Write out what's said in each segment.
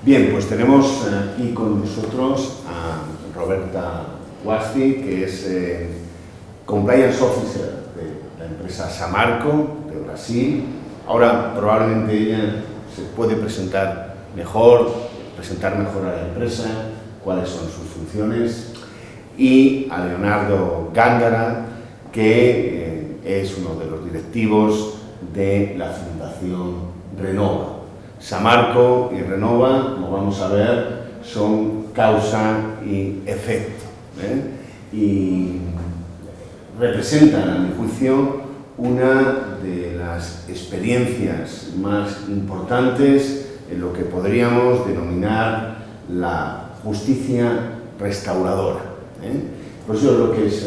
Bien, pues tenemos aquí con nosotros a Roberta Guasti, que es Compliance Officer de la empresa Samarco de Brasil. Ahora probablemente ella se puede presentar mejor a la empresa, cuáles son sus funciones, y a Leonardo Gándara, que es uno de los directivos de la Fundación Renova. Samarco y Renova, como vamos a ver, son causa y efecto, y representan, a mi juicio, una de las experiencias más importantes en lo que podríamos denominar la justicia restauradora. Por eso es lo que es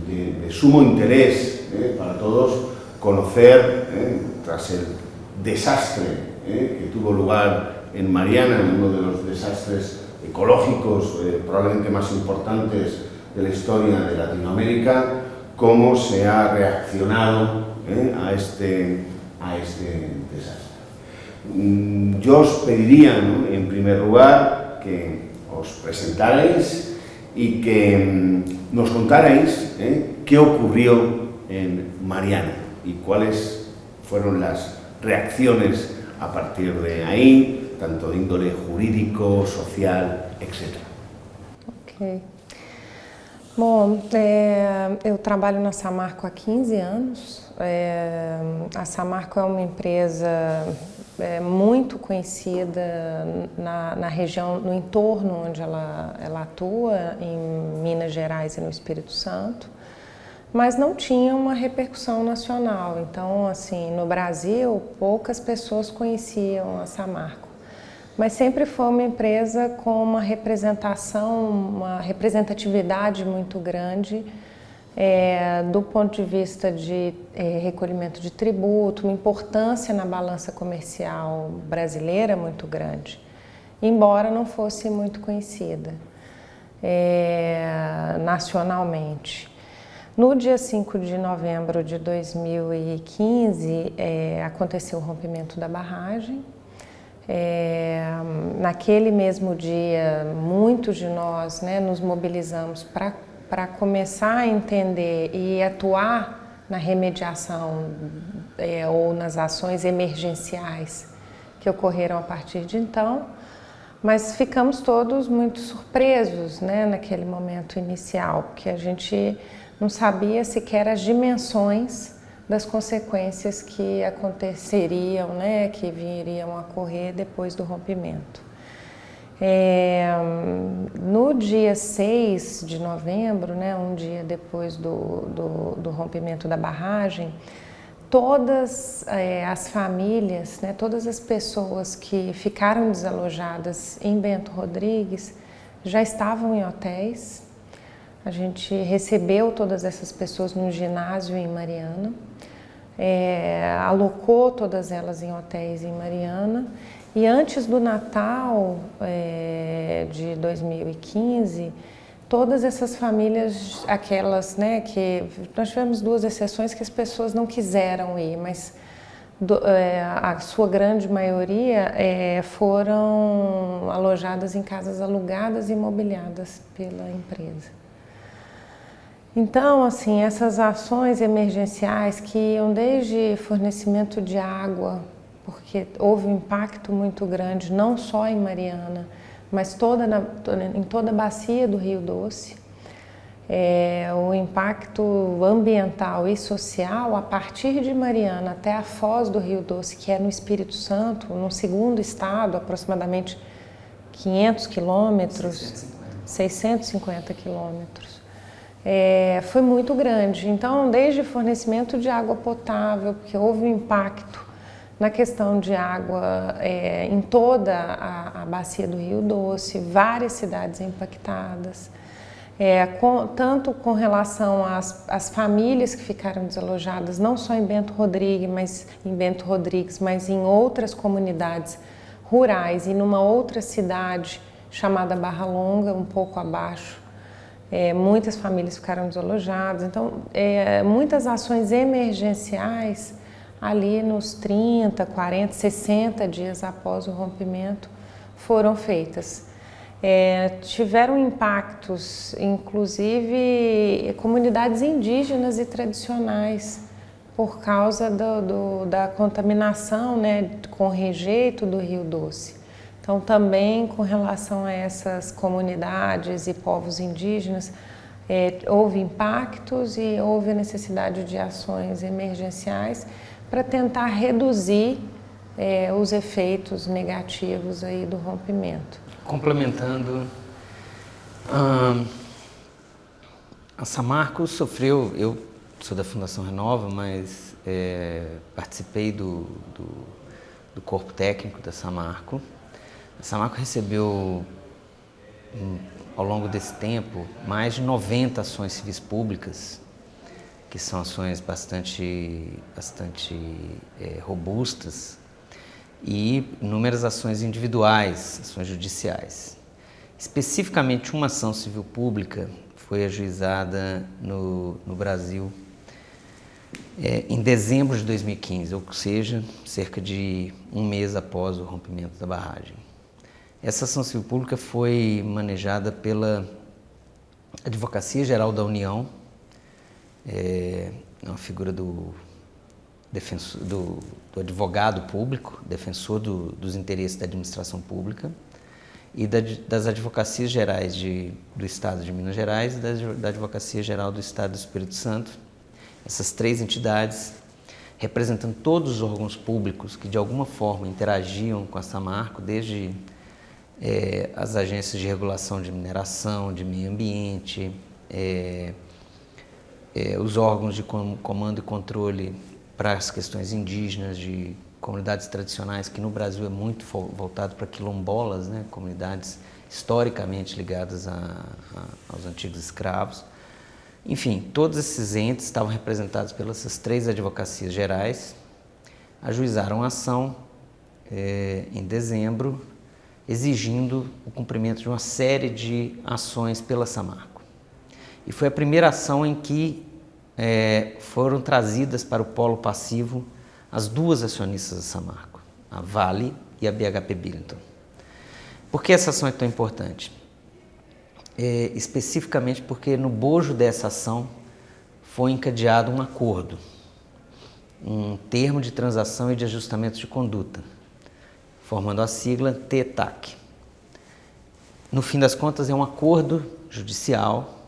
de sumo interés para todos conocer, tras el desastre que tuvo lugar en Mariana, uno de los desastres ecológicos probablemente más importantes de la historia de Latinoamérica, cómo se ha reaccionado a este desastre. Yo os pediría, en primer lugar, que os presentarais y que nos contarais qué ocurrió en Mariana y cuáles fueron las reacciones a partir de aí, tanto de índole jurídico, social, etc. Ok. Bom, eu trabalho na Samarco há 15 anos. A Samarco é uma empresa muito conhecida na região, no entorno onde ela atua, em Minas Gerais e no Espírito Santo, mas não tinha uma repercussão nacional. Então, assim, no Brasil, poucas pessoas conheciam a Samarco, mas sempre foi uma empresa com uma representatividade muito grande do ponto de vista de recolhimento de tributo, uma importância na balança comercial brasileira muito grande, embora não fosse muito conhecida nacionalmente. No dia 5 de novembro de 2015, aconteceu o rompimento da barragem. Naquele mesmo dia, muitos de nós nos mobilizamos para começar a entender e atuar na remediação ou nas ações emergenciais que ocorreram a partir de então, mas ficamos todos muito surpresos naquele momento inicial, porque a gente não sabia sequer as dimensões das consequências que aconteceriam, que viriam a ocorrer depois do rompimento. No dia 6 de novembro, um dia depois do rompimento da barragem, todas as famílias, todas as pessoas que ficaram desalojadas em Bento Rodrigues já estavam em hotéis. A gente recebeu todas essas pessoas no ginásio em Mariana, alocou todas elas em hotéis em Mariana, e antes do Natal de 2015, todas essas famílias, aquelas que nós tivemos 2 exceções que as pessoas não quiseram ir, mas a sua grande maioria foram alojadas em casas alugadas e mobiliadas pela empresa. Então, assim, essas ações emergenciais que iam desde fornecimento de água, porque houve um impacto muito grande, não só em Mariana, mas em toda a bacia do Rio Doce, o impacto ambiental e social a partir de Mariana até a foz do Rio Doce, que é no Espírito Santo, no segundo estado, aproximadamente 500 quilômetros, 650 quilômetros. Foi muito grande. Então, desde fornecimento de água potável, porque houve um impacto na questão de água em toda a bacia do Rio Doce, várias cidades impactadas, tanto com relação às famílias que ficaram desalojadas, não só em Bento Rodrigues, mas em outras comunidades rurais e numa outra cidade chamada Barra Longa, um pouco abaixo. Muitas famílias ficaram desalojadas, então muitas ações emergenciais ali nos 30, 40, 60 dias após o rompimento foram feitas. Tiveram impactos, inclusive, comunidades indígenas e tradicionais, por causa da contaminação, né, com rejeito do Rio Doce. Então, também com relação a essas comunidades e povos indígenas, houve impactos e houve a necessidade de ações emergenciais para tentar reduzir os efeitos negativos aí do rompimento. Complementando, a Samarco sofreu, eu sou da Fundação Renova, mas participei do corpo técnico da Samarco. A Samarco recebeu, ao longo desse tempo, mais de 90 ações civis públicas, que são ações bastante robustas, e inúmeras ações individuais, ações judiciais. Especificamente, uma ação civil pública foi ajuizada no Brasil em dezembro de 2015, ou seja, cerca de um mês após o rompimento da barragem. Essa ação civil pública foi manejada pela Advocacia Geral da União, uma figura do advogado público, defensor dos interesses da administração pública, e das advocacias gerais do Estado de Minas Gerais e da Advocacia Geral do Estado do Espírito Santo. Essas três entidades, representando todos os órgãos públicos que de alguma forma interagiam com a Samarco, desde as agências de regulação de mineração, de meio ambiente, os órgãos de comando e controle para as questões indígenas, de comunidades tradicionais, que no Brasil é muito voltado para quilombolas, né? Comunidades historicamente ligadas aos antigos escravos. Enfim, todos esses entes estavam representados pelas essas três advocacias gerais, ajuizaram a ação em dezembro, exigindo o cumprimento de uma série de ações pela Samarco. E foi a primeira ação em que foram trazidas para o polo passivo as duas acionistas da Samarco, a Vale e a BHP Billiton. Por que essa ação é tão importante? Especificamente porque no bojo dessa ação foi encadeado um acordo, um termo de transação e de ajustamento de conduta, formando a sigla TETAC. No fim das contas, é um acordo judicial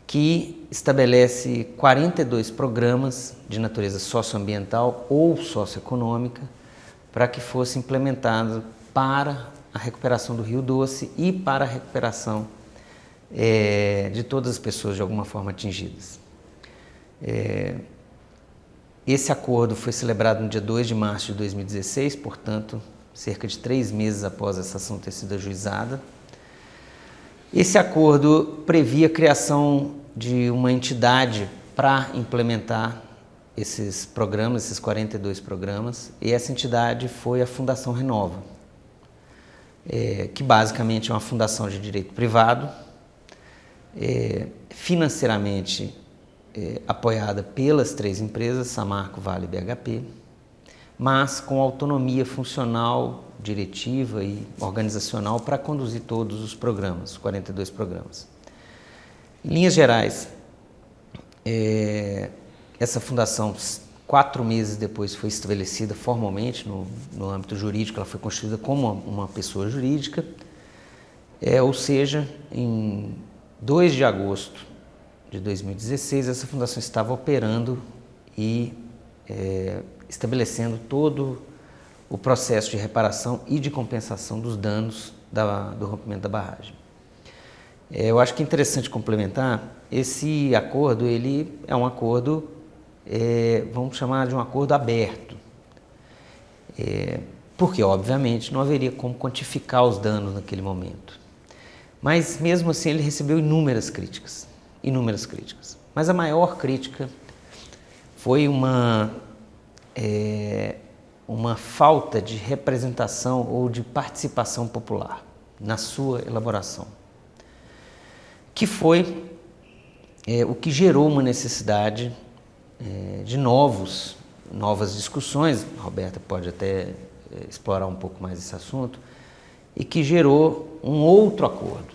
que estabelece 42 programas de natureza socioambiental ou socioeconômica para que fosse implementado para a recuperação do Rio Doce e para a recuperação de todas as pessoas de alguma forma atingidas. Esse acordo foi celebrado no dia 2 de março de 2016, portanto, cerca de 3 meses após essa ação ter sido ajuizada. Esse acordo previa a criação de uma entidade para implementar esses programas, esses 42 programas, e essa entidade foi a Fundação Renova, que basicamente é uma fundação de direito privado, financeiramente apoiada pelas três empresas, Samarco, Vale e BHP, mas com autonomia funcional, diretiva e organizacional para conduzir todos os programas, os 42 programas. Em linhas gerais, essa fundação, 4 meses depois, foi estabelecida formalmente no âmbito jurídico, ela foi constituída como uma pessoa jurídica, ou seja, em 2 de agosto de 2016, essa fundação estava operando e estabelecendo todo o processo de reparação e de compensação dos danos do rompimento da barragem. Eu acho que é interessante complementar, esse acordo, ele é um acordo, vamos chamar de um acordo aberto, porque, obviamente, não haveria como quantificar os danos naquele momento. Mas, mesmo assim, ele recebeu inúmeras críticas. Mas a maior crítica foi uma falta de representação ou de participação popular na sua elaboração, que foi o que gerou uma necessidade de novas discussões. A Roberta pode até explorar um pouco mais esse assunto, e que gerou um outro acordo,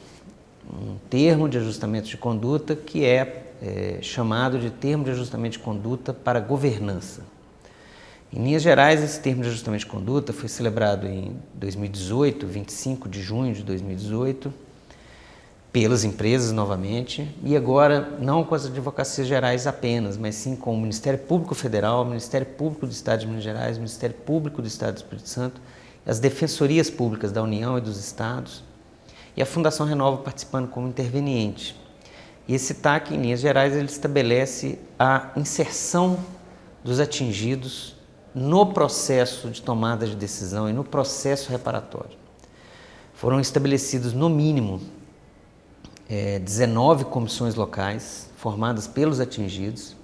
um termo de ajustamento de conduta que é chamado de termo de ajustamento de conduta para governança. Em linhas gerais, esse termo de ajustamento de conduta foi celebrado em 2018, 25 de junho de 2018, pelas empresas novamente, e agora não com as advocacias gerais apenas, mas sim com o Ministério Público Federal, o Ministério Público do Estado de Minas Gerais, o Ministério Público do Estado do Espírito Santo, as defensorias públicas da União e dos Estados, e a Fundação Renova participando como interveniente. E esse TAC, em linhas gerais, ele estabelece a inserção dos atingidos no processo de tomada de decisão e no processo reparatório. Foram estabelecidos, no mínimo, 19 comissões locais formadas pelos atingidos,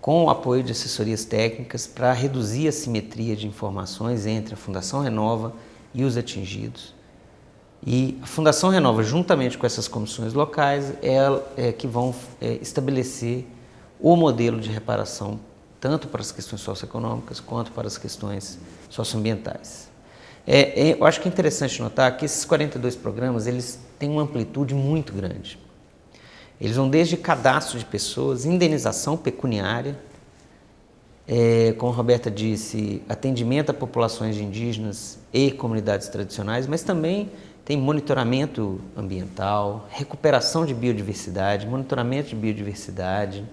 com o apoio de assessorias técnicas para reduzir a simetria de informações entre a Fundação Renova e os atingidos. E a Fundação Renova, juntamente com essas comissões locais, que vão estabelecer o modelo de reparação, tanto para as questões socioeconômicas quanto para as questões socioambientais. Eu acho que é interessante notar que esses 42 programas eles têm uma amplitude muito grande. Eles vão desde cadastro de pessoas, indenização pecuniária, como a Roberta disse, atendimento a populações indígenas e comunidades tradicionais, mas também tem monitoramento ambiental, recuperação de biodiversidade, monitoramento de biodiversidade,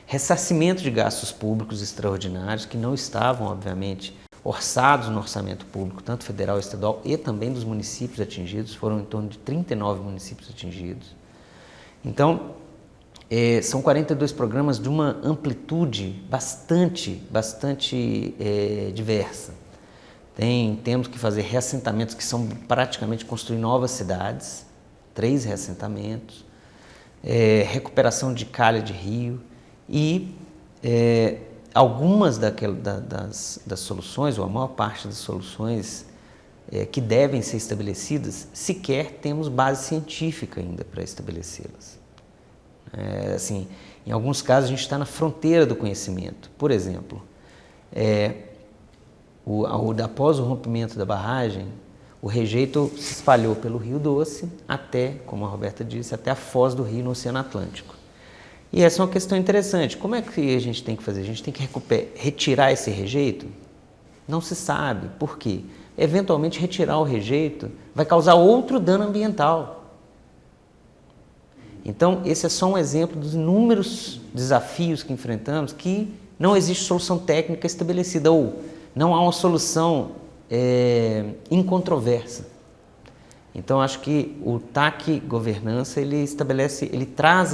ressarcimento de gastos públicos extraordinários que não estavam, obviamente, orçados no orçamento público, tanto federal e estadual, e também dos municípios atingidos, foram em torno de 39 municípios atingidos. Então, são 42 programas de uma amplitude bastante diversa. Temos que fazer reassentamentos que são praticamente construir novas cidades, 3 reassentamentos, recuperação de calha de rio e algumas das soluções, ou a maior parte das soluções que devem ser estabelecidas, sequer temos base científica ainda para estabelecê-las. Assim, em alguns casos a gente está na fronteira do conhecimento. Por exemplo, após o rompimento da barragem, o rejeito se espalhou pelo Rio Doce até, como a Roberta disse, até a foz do rio no Oceano Atlântico. E essa é uma questão interessante. Como é que a gente tem que fazer? A gente tem que retirar esse rejeito? Não se sabe. Por quê? Eventualmente, retirar o rejeito vai causar outro dano ambiental. Então, esse é só um exemplo dos inúmeros desafios que enfrentamos, que não existe solução técnica estabelecida, ou não há uma solução incontroversa. Então, acho que o TAC Governança, ele traz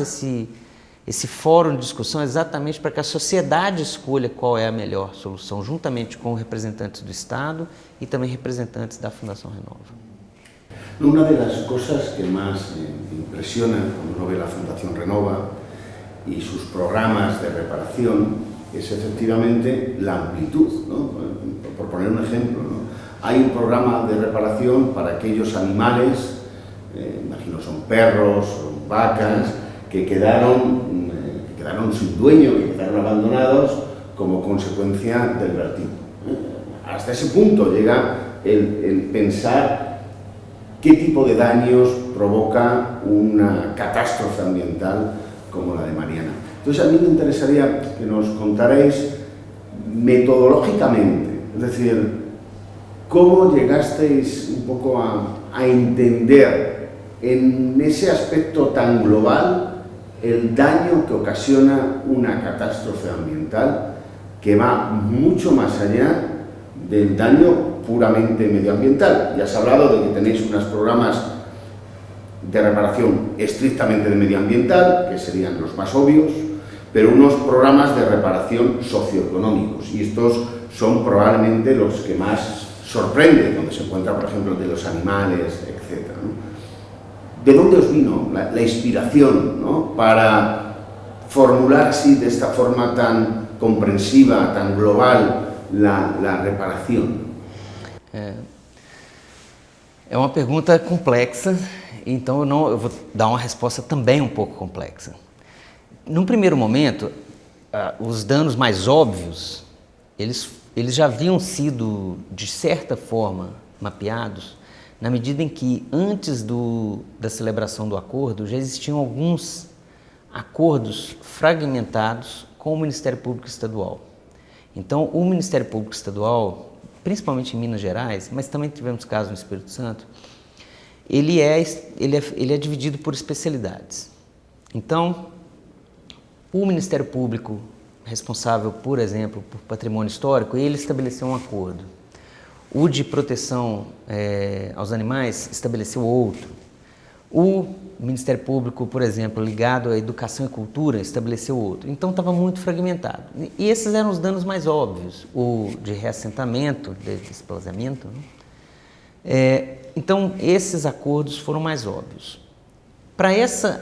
esse fórum de discussão exatamente para que a sociedade escolha qual é a melhor solução, juntamente com representantes do Estado e também representantes da Fundação Renova. Una de las cosas que más impresiona cuando uno ve la Fundación Renova y sus programas de reparación es efectivamente la amplitud, ¿no? Por poner un ejemplo, ¿no? Hay un programa de reparación para aquellos animales, imagino son perros o vacas, que quedaron sin dueño, que quedaron abandonados como consecuencia del vertido. Hasta ese punto llega el pensar qué tipo de daños provoca una catástrofe ambiental como la de Mariana. Entonces a mí me interesaría que nos contarais metodológicamente, es decir, cómo llegasteis un poco a entender en ese aspecto tan global el daño que ocasiona una catástrofe ambiental que va mucho más allá del daño puramente medioambiental. Ya has hablado de que tenéis unos programas de reparación estrictamente de medioambiental, que serían los más obvios, pero unos programas de reparación socioeconómicos, y estos son probablemente los que más sorprenden, donde se encuentra, por ejemplo, el de los animales, etc., ¿no? ¿De dónde os vino la inspiración, ¿no?, para formular así, de esta forma tan comprensiva, tan global, la reparación? É uma pergunta complexa, então eu vou dar uma resposta também um pouco complexa. Num primeiro momento, os danos mais óbvios, eles já haviam sido, de certa forma, mapeados na medida em que antes da celebração do acordo já existiam alguns acordos fragmentados com o Ministério Público Estadual. Então, o Ministério Público Estadual, principalmente em Minas Gerais, mas também tivemos casos no Espírito Santo, ele é dividido por especialidades. Então, o Ministério Público responsável, por exemplo, por patrimônio histórico, ele estabeleceu um acordo. O de proteção aos animais estabeleceu outro. O Ministério Público, por exemplo, ligado à educação e cultura, estabeleceu outro. Então estava muito fragmentado. E esses eram os danos mais óbvios, o de reassentamento, de desplazamento, né? Então esses acordos foram mais óbvios. Para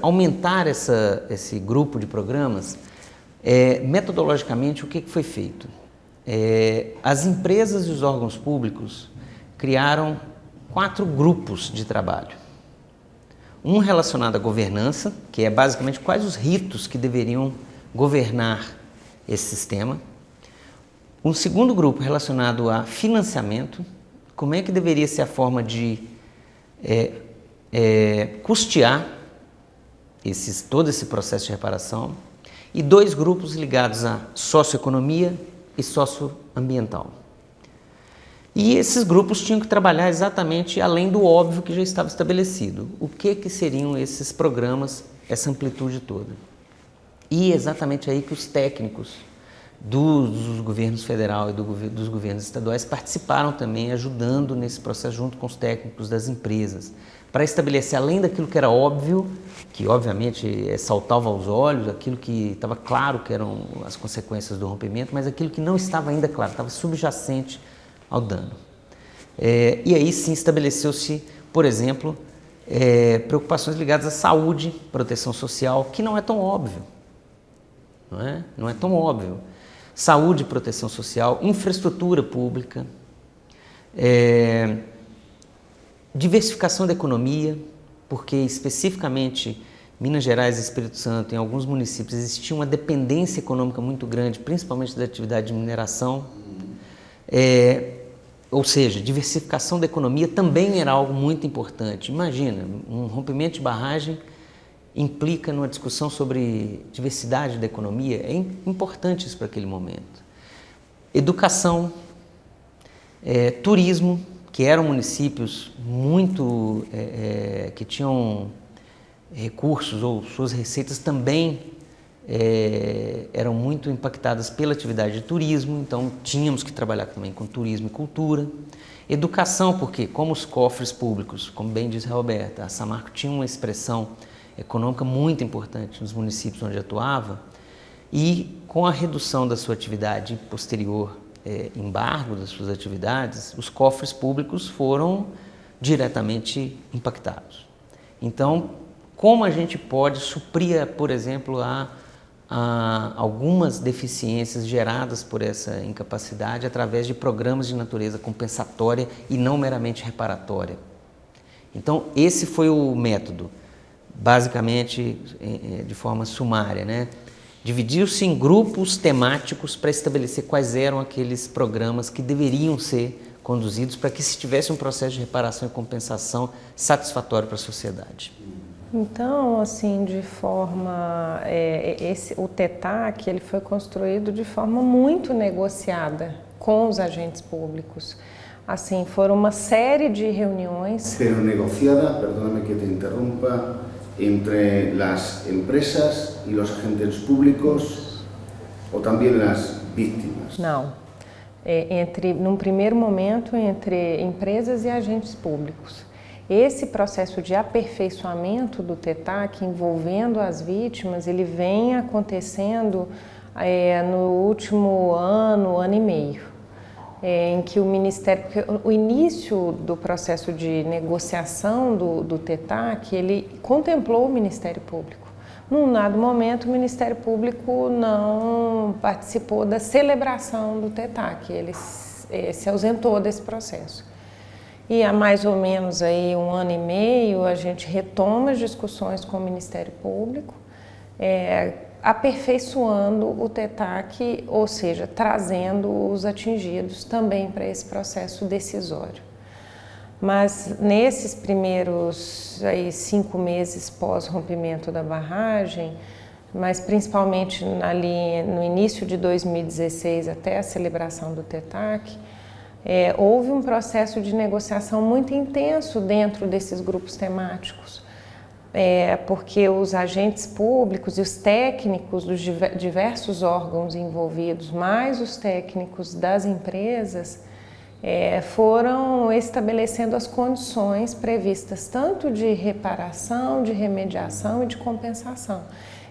aumentar esse grupo de programas, metodologicamente o que foi feito? As empresas e os órgãos públicos criaram 4 grupos de trabalho. Um relacionado à governança, que é basicamente quais os ritos que deveriam governar esse sistema. Um segundo grupo relacionado a financiamento, como é que deveria ser a forma de custear todo esse processo de reparação. E 2 grupos ligados à socioeconomia e socioambiental. E esses grupos tinham que trabalhar exatamente além do óbvio que já estava estabelecido. O que seriam esses programas, essa amplitude toda? E exatamente aí que os técnicos dos governos federal e dos governos estaduais participaram também, ajudando nesse processo junto com os técnicos das empresas, para estabelecer, além daquilo que era óbvio, que obviamente saltava aos olhos, aquilo que estava claro que eram as consequências do rompimento, mas aquilo que não estava ainda claro, estava subjacente ao dano. E aí sim estabeleceu-se, por exemplo, preocupações ligadas à saúde, proteção social, que não é tão óbvio. Não é tão óbvio. Saúde, proteção social, infraestrutura pública, diversificação da economia, porque especificamente Minas Gerais e Espírito Santo, em alguns municípios, existia uma dependência econômica muito grande, principalmente da atividade de mineração. Ou seja, diversificação da economia também era algo muito importante. Imagina, um rompimento de barragem implica numa discussão sobre diversidade da economia, é importante isso para aquele momento. Educação, turismo, que eram municípios muito que tinham recursos ou suas receitas também eram muito impactadas pela atividade de turismo, então tínhamos que trabalhar também com turismo e cultura. Educação, porque como os cofres públicos, como bem disse a Roberta, a Samarco tinha uma expressão econômica muito importante nos municípios onde atuava, e com a redução da sua atividade posterior, embargo das suas atividades, os cofres públicos foram diretamente impactados. Então, como a gente pode suprir, por exemplo, a algumas deficiências geradas por essa incapacidade através de programas de natureza compensatória e não meramente reparatória? Então, esse foi o método, basicamente de forma sumária, né? Dividiu-se em grupos temáticos para estabelecer quais eram aqueles programas que deveriam ser conduzidos para que se tivesse um processo de reparação e compensação satisfatório para a sociedade. Então, assim, de forma... o TETAC, ele foi construído de forma muito negociada com os agentes públicos. Assim, foram uma série de reuniões... Pero negociada, perdóname que te interrumpa, entre las empresas y los agentes públicos ou também as vítimas? Não. Num primeiro momento, entre empresas e agentes públicos. Esse processo de aperfeiçoamento do TETAC envolvendo as vítimas, ele vem acontecendo no último ano e meio. Em que o Ministério, porque o início do processo de negociação do TETAC, ele contemplou o Ministério Público. Num dado momento, o Ministério Público não participou da celebração do TETAC, ele se ausentou desse processo. E há mais ou menos aí 1 ano e meio, a gente retoma as discussões com o Ministério Público, aperfeiçoando o TETAC, ou seja, trazendo os atingidos também para esse processo decisório. Mas nesses primeiros 5 meses pós-rompimento da barragem, mas principalmente ali no início de 2016 até a celebração do TETAC, houve um processo de negociação muito intenso dentro desses grupos temáticos, porque os agentes públicos e os técnicos dos diversos órgãos envolvidos, mais os técnicos das empresas, foram estabelecendo as condições previstas tanto de reparação, de remediação e de compensação.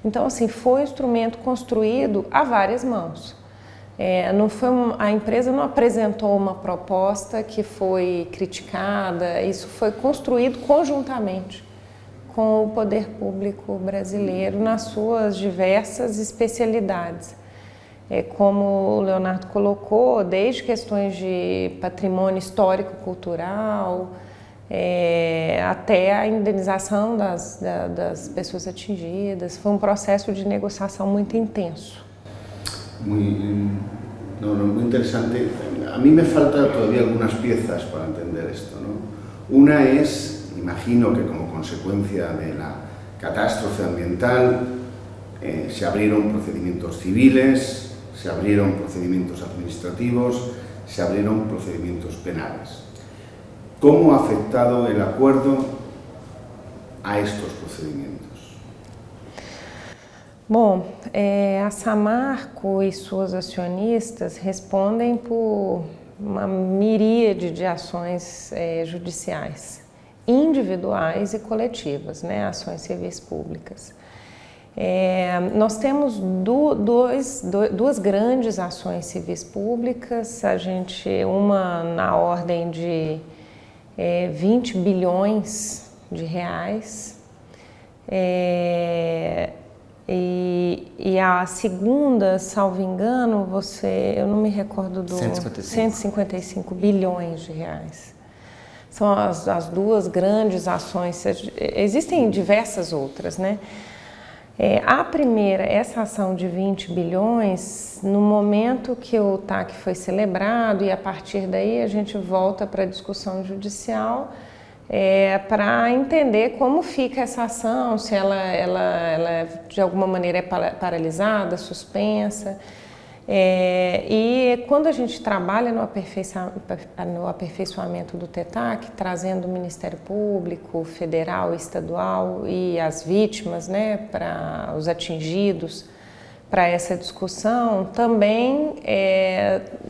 Então, assim, foi um instrumento construído a várias mãos. A empresa não apresentou uma proposta que foi criticada, isso foi construído conjuntamente com o poder público brasileiro nas suas diversas especialidades. Como o Leonardo colocou, desde questões de patrimônio histórico-cultural, até a indenização das pessoas atingidas. Foi um processo de negociação muito intenso. Muy interesante. A mí me falta todavía algunas piezas para entender esto, ¿no? Una es, imagino que como consecuencia de la catástrofe ambiental, se abrieron procedimientos civiles, se abrieron procedimientos administrativos, se abrieron procedimientos penales. ¿Cómo ha afectado el acuerdo a estos procedimientos? Bom, a Samarco e suas acionistas respondem por uma miríade de ações judiciais, individuais e coletivas, né, ações civis públicas. Nós temos duas grandes ações civis públicas, uma na ordem de 20 bilhões de reais, e a segunda, salvo engano, eu não me recordo 155 bilhões de reais. São as duas grandes ações, existem diversas outras, né? A primeira, essa ação de 20 bilhões, no momento que o TAC foi celebrado, e a partir daí a gente volta para a discussão judicial, para entender como fica essa ação, se ela de alguma maneira é paralisada, suspensa. E quando a gente trabalha no aperfeiçoamento do TETAC, trazendo o Ministério Público, Federal e Estadual e as vítimas, né, para os atingidos, para essa discussão, também,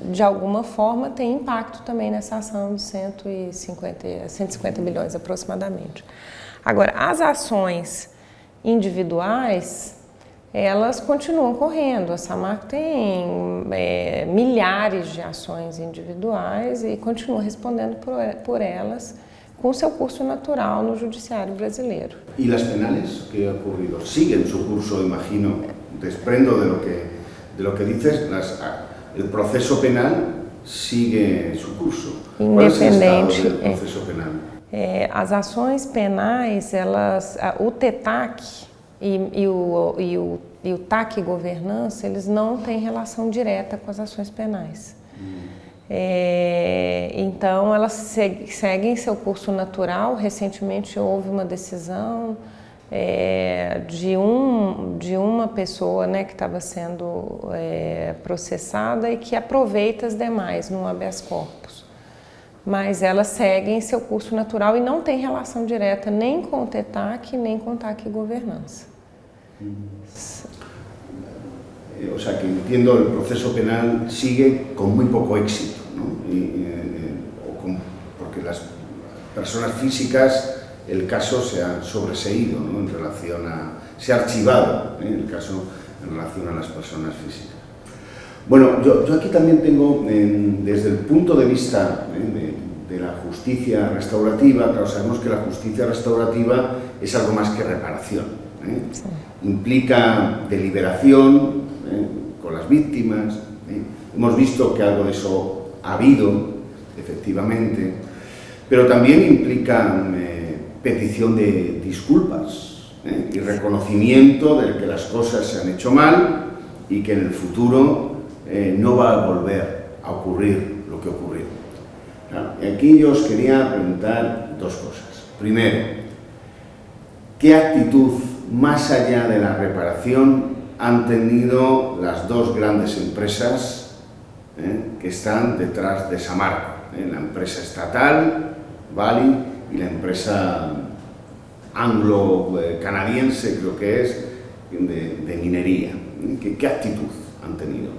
de alguma forma, tem impacto também nessa ação de 150 bilhões aproximadamente. Agora, as ações individuais, elas continuam correndo. A Samarco tem milhares de ações individuais e continua respondendo por elas com seu curso natural no judiciário brasileiro. ¿Y las penales? ¿Qué ha ocurrido? ¿Siguen su curso, imagino? Desprendo de lo que dices, el proceso penal sigue su curso. ¿Cuál es el estado del proceso penal? As ações penais, o TETAC e o TAC Governança, eles não têm relação direta com as ações penais. Então, elas seguem seu curso natural. Recentemente houve uma decisão de uma pessoa, né, que estava sendo processada e que aproveita as demais no habeas corpus. Mas elas seguem seu curso natural e não tem relação direta nem com o TETAC, nem com o TAC Governança. O sea, que entiendo, el proceso penal sigue con muy poco éxito, ¿no? Porque las personas físicas, el caso se ha sobreseído, ¿no? Se ha archivado, el caso en relación a las personas físicas. Bueno, yo aquí también tengo, desde el punto de vista de la justicia restaurativa, claro, sabemos que la justicia restaurativa es algo más que reparación, Sí. Implica deliberación con las víctimas, hemos visto que algo de eso ha habido, efectivamente, pero también implica petición de disculpas y reconocimiento de que las cosas se han hecho mal y que en el futuro no va a volver a ocurrir lo que ocurrió. Aquí yo os quería preguntar dos cosas. Primero, ¿qué actitud más allá de la reparación han tenido las dos grandes empresas que están detrás de Samarco? La empresa estatal, Vale, y la empresa anglo-canadiense, creo que es, de minería. ¿Qué actitud han tenido?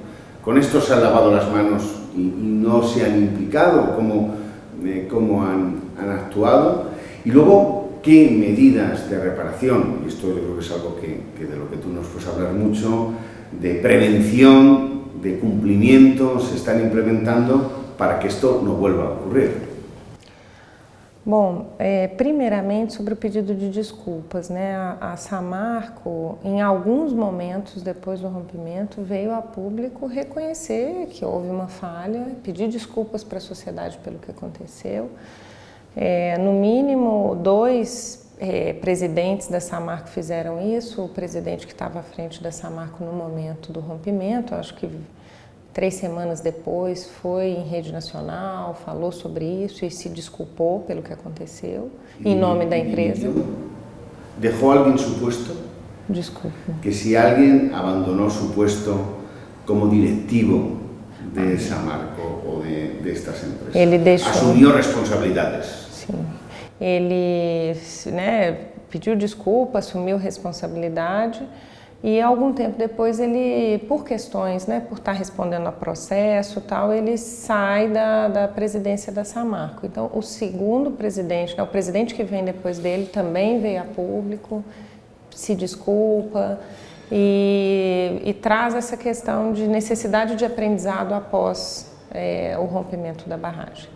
¿Con esto se han lavado las manos y no se han implicado? ¿Cómo han actuado? Y luego, ¿qué medidas de reparación? Y esto yo creo que es algo que de lo que tú nos puedes hablar mucho, de prevención, de cumplimiento, se están implementando para que esto no vuelva a ocurrir. Bom, primeiramente sobre o pedido de desculpas, né? A Samarco, em alguns momentos depois do rompimento, veio a público reconhecer que houve uma falha, pedir desculpas para a sociedade pelo que aconteceu. No mínimo, dois presidentes da Samarco fizeram isso, o presidente que estava à frente da Samarco no momento do rompimento, acho que 3 semanas depois foi em rede nacional, falou sobre isso e se desculpou pelo que aconteceu, em nome da empresa. ¿Dejó alguien su puesto? Desculpa. Que si alguien abandonó su puesto como directivo de Samarco o de estas empresas, ele deixou, asumió responsabilidades. Sim. Ele, né, pediu desculpa, assumiu responsabilidade. E algum tempo depois ele, por questões, né, por estar respondendo a processo e tal, ele sai da presidência da Samarco. Então, o segundo presidente, né, o presidente que vem depois dele também veio a público, se desculpa e traz essa questão de necessidade de aprendizado após o rompimento da barragem.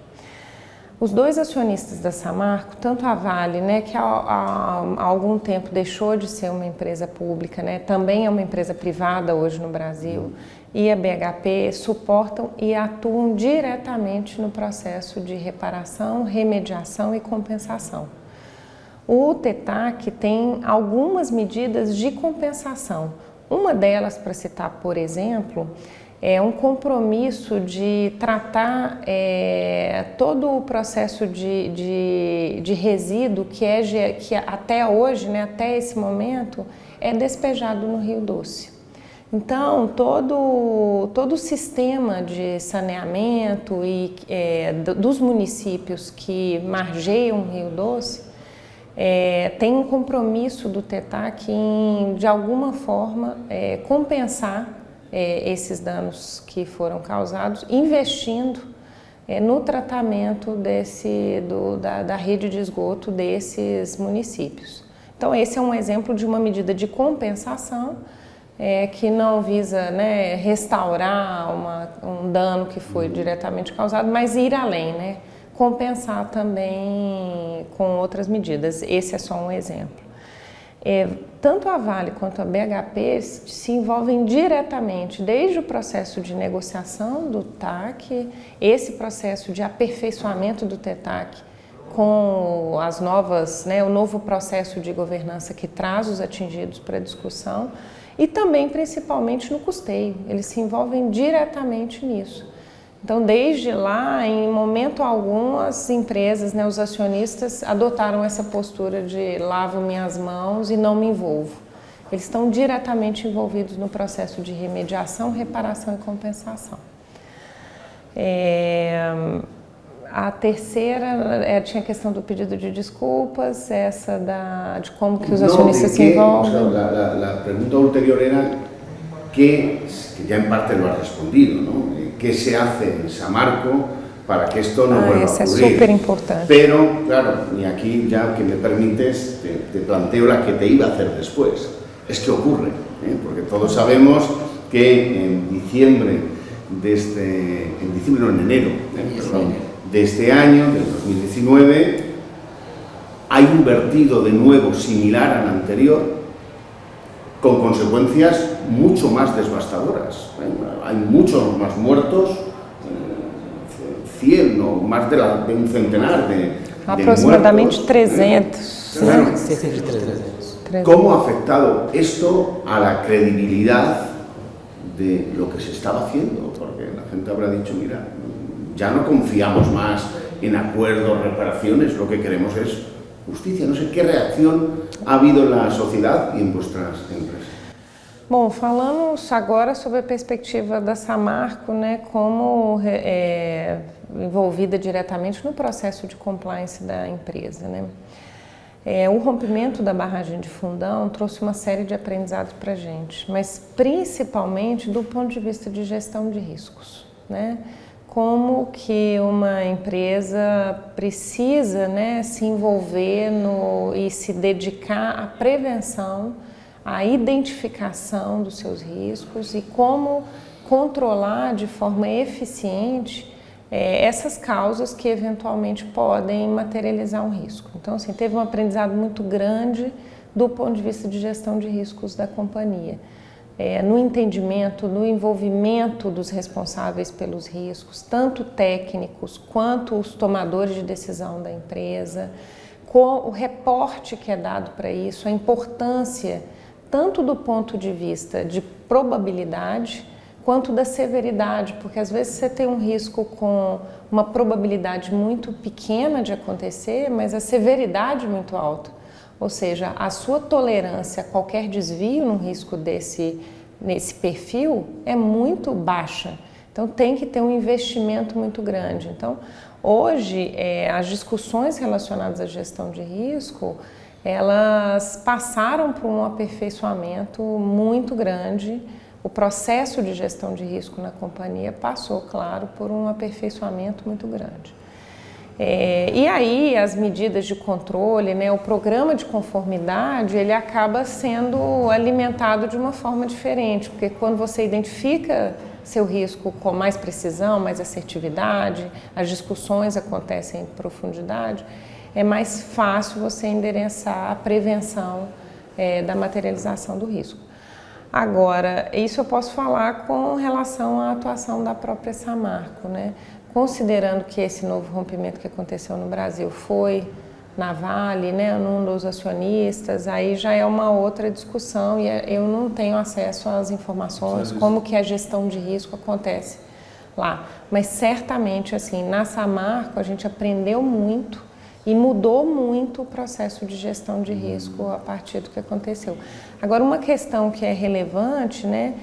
Os dois acionistas da Samarco, tanto a Vale, né, que há algum tempo deixou de ser uma empresa pública, né, também é uma empresa privada hoje no Brasil, e a BHP suportam e atuam diretamente no processo de reparação, remediação e compensação. O TETAC tem algumas medidas de compensação. Uma delas, para citar, por exemplo, é um compromisso de tratar todo o processo de resíduo que até hoje, né, até esse momento, é despejado no Rio Doce. Então, todo o sistema de saneamento dos municípios que margeiam o Rio Doce tem um compromisso do TETAC em, de alguma forma, compensar esses danos que foram causados, investindo no tratamento da rede de esgoto desses municípios. Então, esse é um exemplo de uma medida de compensação que não visa, né, restaurar um dano que foi diretamente causado, mas ir além, né, compensar também com outras medidas. Esse é só um exemplo. Tanto a Vale quanto a BHP se envolvem diretamente desde o processo de negociação do TAC, esse processo de aperfeiçoamento do TETAC com as novas, né, o novo processo de governança que traz os atingidos para a discussão e também principalmente no custeio, eles se envolvem diretamente nisso. Então, desde lá, em momento algum, as empresas, né, os acionistas adotaram essa postura de lavo minhas mãos e não me envolvo. Eles estão diretamente envolvidos no processo de remediação, reparação e compensação. A terceira tinha a questão do pedido de desculpas, essa de como que os acionistas se envolvem. O sea, a pergunta ulterior era que ya en parte lo has respondido, ¿no? ¿Qué se hace en Samarco para que esto no vuelva a ocurrir? Es súper importante. Pero, claro, y aquí ya que me permites, te planteo la que te iba a hacer después. Es que ocurre, porque todos sabemos que en diciembre en enero, de este año, del 2019, hay un vertido de nuevo similar al anterior, con consecuencias mucho más devastadoras. Hay muchos más muertos, 100 o más de un centenar de aproximadamente muertos. 300. Claro. Cerca de 300. ¿Cómo ha afectado esto a la credibilidad de lo que se estaba haciendo? Porque la gente habrá dicho, mira, ya no confiamos más en acuerdos, reparaciones, lo que queremos es justicia. No sé qué reacción ha habido en la sociedad y en vuestras empresas. Bom, falamos agora sobre a perspectiva da Samarco, né, como envolvida diretamente no processo de compliance da empresa, né. O rompimento da barragem de Fundão trouxe uma série de aprendizados para a gente, mas principalmente do ponto de vista de gestão de riscos, né? Como que uma empresa precisa, né, se envolver e se dedicar à prevenção, à identificação dos seus riscos e como controlar de forma eficiente essas causas que eventualmente podem materializar um risco. Então, assim, teve um aprendizado muito grande do ponto de vista de gestão de riscos da companhia. No entendimento, no envolvimento dos responsáveis pelos riscos, tanto técnicos quanto os tomadores de decisão da empresa, com o reporte que é dado para isso, a importância tanto do ponto de vista de probabilidade quanto da severidade, porque às vezes você tem um risco com uma probabilidade muito pequena de acontecer, mas a severidade muito alta. Ou seja, a sua tolerância a qualquer desvio num risco nesse perfil é muito baixa. Então tem que ter um investimento muito grande. Então hoje as discussões relacionadas à gestão de risco, elas passaram por um aperfeiçoamento muito grande. O processo de gestão de risco na companhia passou, claro, por um aperfeiçoamento muito grande. E aí as medidas de controle, né, o programa de conformidade, ele acaba sendo alimentado de uma forma diferente, porque quando você identifica seu risco com mais precisão, mais assertividade, as discussões acontecem em profundidade, é mais fácil você endereçar a prevenção da materialização do risco. Agora, isso eu posso falar com relação à atuação da própria Samarco, né? Considerando que esse novo rompimento que aconteceu no Brasil foi na Vale, né, num dos acionistas, aí já é uma outra discussão e eu não tenho acesso às informações, como que a gestão de risco acontece lá. Mas certamente, assim, na Samarco a gente aprendeu muito e mudou muito o processo de gestão de risco a partir do que aconteceu. Agora, uma questão que é relevante, né,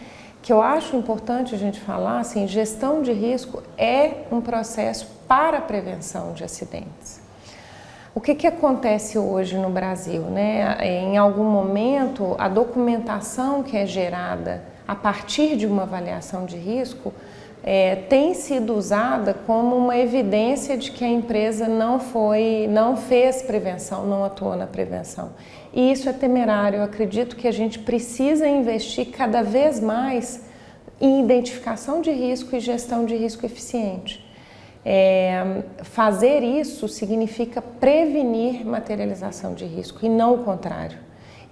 que eu acho importante a gente falar, assim, gestão de risco é um processo para a prevenção de acidentes. O que acontece hoje no Brasil, né? Em algum momento, a documentação que é gerada a partir de uma avaliação de risco tem sido usada como uma evidência de que a empresa não fez prevenção, não atuou na prevenção. E isso é temerário. Eu acredito que a gente precisa investir cada vez mais em identificação de risco e gestão de risco eficiente. Fazer isso significa prevenir materialização de risco e não o contrário.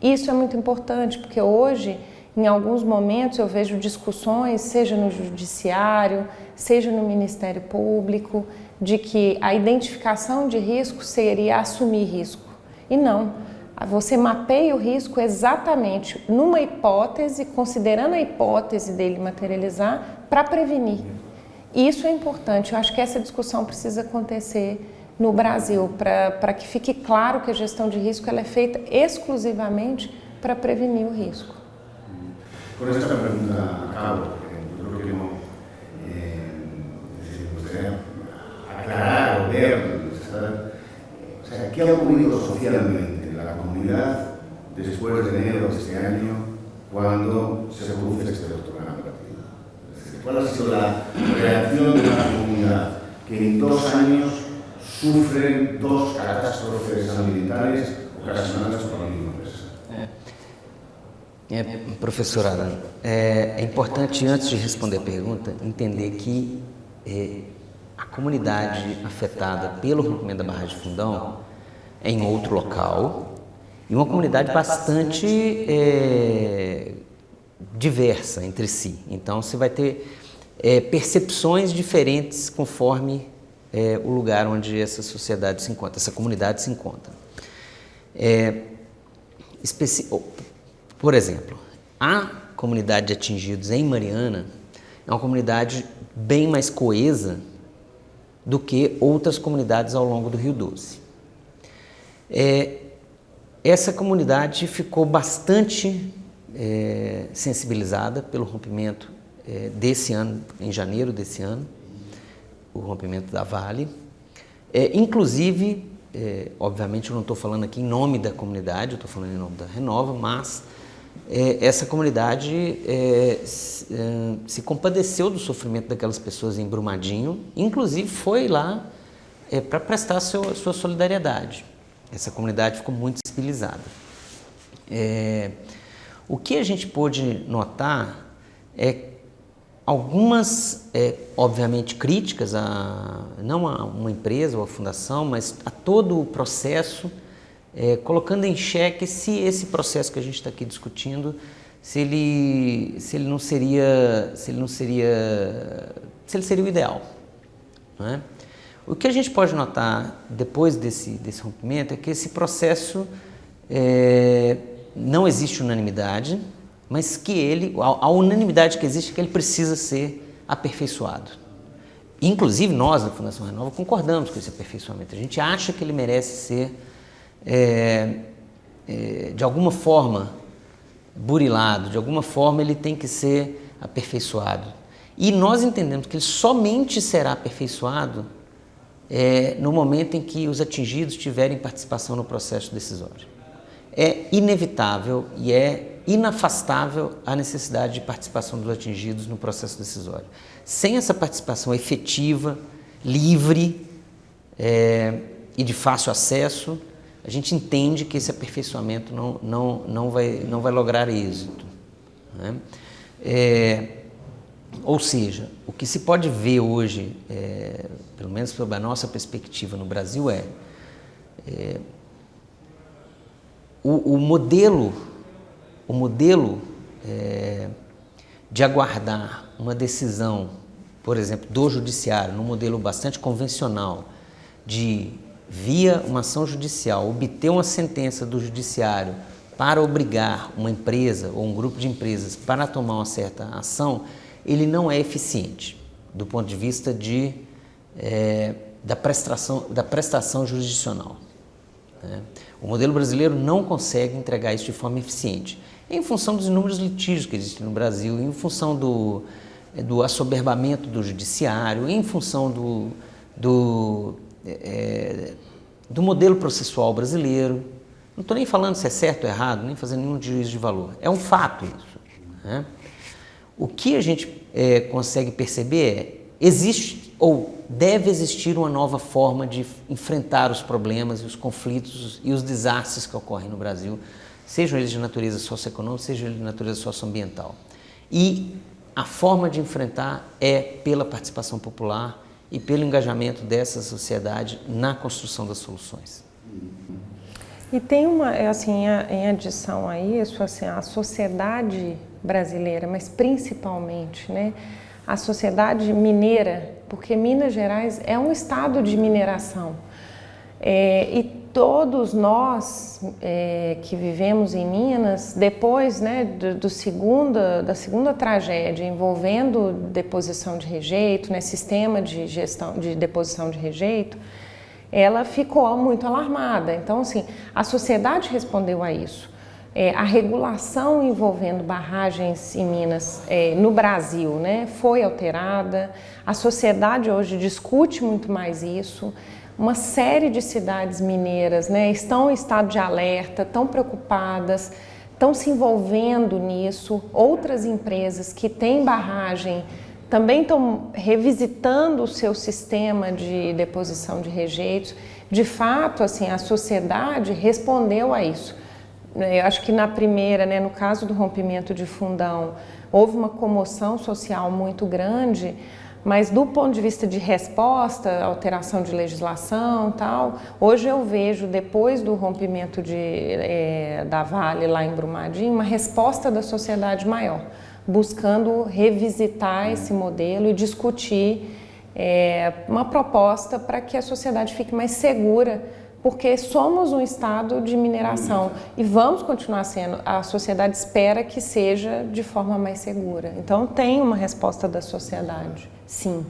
Isso é muito importante porque hoje, em alguns momentos, eu vejo discussões, seja no judiciário, seja no Ministério Público, de que a identificação de risco seria assumir risco. E não. Você mapeia o risco exatamente numa hipótese, considerando a hipótese dele materializar, para prevenir. Isso é importante. Eu acho que essa discussão precisa acontecer no Brasil, para que fique claro que a gestão de risco ela é feita exclusivamente para prevenir o risco. Con esta pregunta acabo, porque yo creo que no me gustaría aclarar o ver, o sea, ¿qué ha ocurrido socialmente en la comunidad después de enero de este año, cuando se produce este doctorado gratuito? ¿Cuál ha sido la reacción de la comunidad que en 2 años sufren 2 catástrofes ambientales ocasionadas por la misma empresa? Professora, é importante, antes de responder a pergunta, entender que a comunidade afetada pelo rompimento da barragem de Fundão é em outro local e uma comunidade bastante diversa entre si. Então, você vai ter percepções diferentes conforme o lugar onde essa sociedade se encontra, essa comunidade se encontra. Por exemplo, a comunidade de atingidos em Mariana é uma comunidade bem mais coesa do que outras comunidades ao longo do Rio Doce. Essa comunidade ficou bastante sensibilizada pelo rompimento desse ano, em janeiro desse ano, o rompimento da Vale. Inclusive, obviamente eu não estou falando aqui em nome da comunidade, eu estou falando em nome da Renova, mas essa comunidade se compadeceu do sofrimento daquelas pessoas em Brumadinho, inclusive foi lá para prestar sua solidariedade. Essa comunidade ficou muito sensibilizada. O que a gente pôde notar é algumas, obviamente, críticas, não a uma empresa ou a fundação, mas a todo o processo, colocando em xeque se esse processo que a gente está aqui discutindo, se ele seria o ideal, não é? O que a gente pode notar depois desse rompimento é que esse processo não existe unanimidade, mas que a unanimidade que existe é que ele precisa ser aperfeiçoado. Inclusive nós da Fundação Renova concordamos com esse aperfeiçoamento. A gente acha que ele merece ser de alguma forma burilado, de alguma forma ele tem que ser aperfeiçoado. E nós entendemos que ele somente será aperfeiçoado no momento em que os atingidos tiverem participação no processo decisório. É inevitável e é inafastável a necessidade de participação dos atingidos no processo decisório. Sem essa participação efetiva, livre e de fácil acesso, a gente entende que esse aperfeiçoamento não vai lograr êxito, né? Ou seja, o que se pode ver hoje, pelo menos sob a nossa perspectiva no Brasil, o modelo de aguardar uma decisão, por exemplo, do judiciário, num modelo bastante convencional, de, via uma ação judicial, obter uma sentença do judiciário para obrigar uma empresa ou um grupo de empresas para tomar uma certa ação, ele não é eficiente do ponto de vista da prestação jurisdicional, né? O modelo brasileiro não consegue entregar isso de forma eficiente, em função dos inúmeros litígios que existem no Brasil, em função do assoberbamento do judiciário, em função do modelo processual brasileiro. Não estou nem falando se é certo ou errado, nem fazendo nenhum juízo de valor. É um fato isso, né? O que a gente consegue perceber existe ou deve existir uma nova forma de enfrentar os problemas e os conflitos e os desastres que ocorrem no Brasil, sejam eles de natureza socioeconômica, sejam eles de natureza socioambiental. E a forma de enfrentar é pela participação popular e pelo engajamento dessa sociedade na construção das soluções. E tem em adição a isso, a sociedade brasileira, mas principalmente, né, a sociedade mineira, porque Minas Gerais é um estado de mineração. E todos nós que vivemos em Minas, depois, né, da segunda tragédia envolvendo deposição de rejeito, né, sistema de gestão de deposição de rejeito, ela ficou muito alarmada. Então, assim, a sociedade respondeu a isso. A regulação envolvendo barragens em Minas, no Brasil, né, foi alterada. A sociedade hoje discute muito mais isso. Uma série de cidades mineiras, né, estão em estado de alerta, estão preocupadas, estão se envolvendo nisso. Outras empresas que têm barragem também estão revisitando o seu sistema de deposição de rejeitos. De fato, assim, a sociedade respondeu a isso. Eu acho que na primeira, né, no caso do rompimento de Fundão, houve uma comoção social muito grande, mas do ponto de vista de resposta, alteração de legislação e tal, hoje eu vejo, depois do rompimento da Vale lá em Brumadinho, uma resposta da sociedade maior, buscando revisitar esse modelo e discutir uma proposta para que a sociedade fique mais segura, porque somos um estado de mineração e vamos continuar sendo. A sociedade espera que seja de forma mais segura. Então tem uma resposta da sociedade, sim.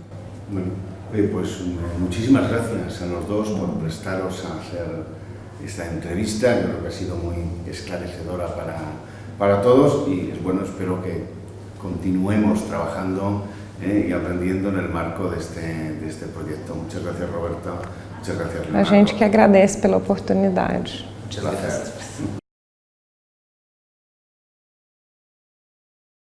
Pues muchísimas gracias a los dos por prestaros a hacer esta entrevista. Creo que ha sido muy esclarecedora para todos y espero que continuemos trabajando y aprendiendo en el marco de este proyecto. Muchas gracias, Roberta. Muchas gracias, Leonardo. A gente que agradece pela oportunidade. Muchas gracias.